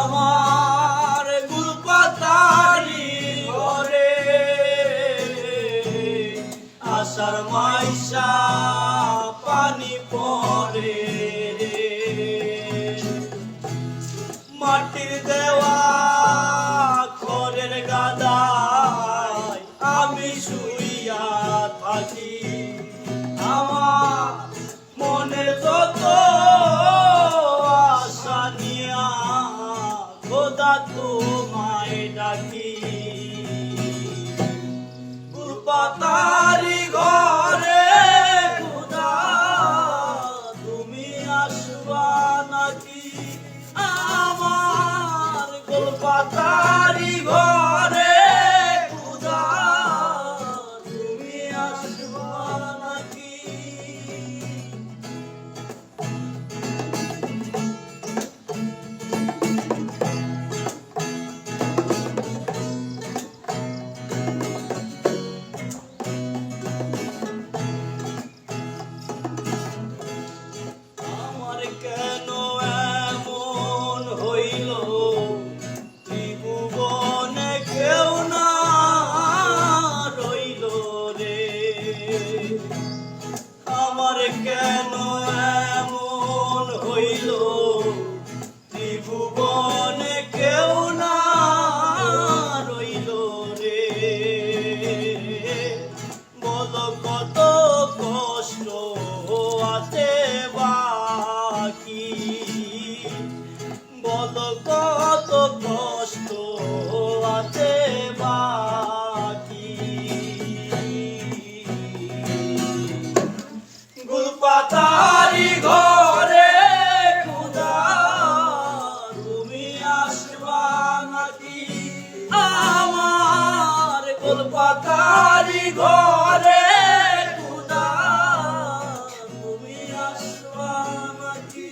আমার গুলপাতারি ঘরে আষাঢ় মাইশা পানি পড়ে মাটির দেওয়া খড়ের গাদায় আমি শুইয়া থাকি আমার মনের যত আশা নিয়া খোদা তোমায় ডাকি গুলপাতারি ঘরে খোদা তুমি আসবা নাকি আমার গুলপাতারি ঘরে খোদা তুমি আসবা নাকি কেন এমন হইল ত্রিভুবনে কেউ না রইল রে আমার কেন এমন হইল ত্রিভুবনে কেউ না রইল রে বল কত কষ্ট আছে বল কত কষ্ট আছে বাকি গুলপাতারি ঘরে খোদা তুমি আসবা নাকি আমার গুলপাতারি ঘরে খোদা তুমি আসবা নাকি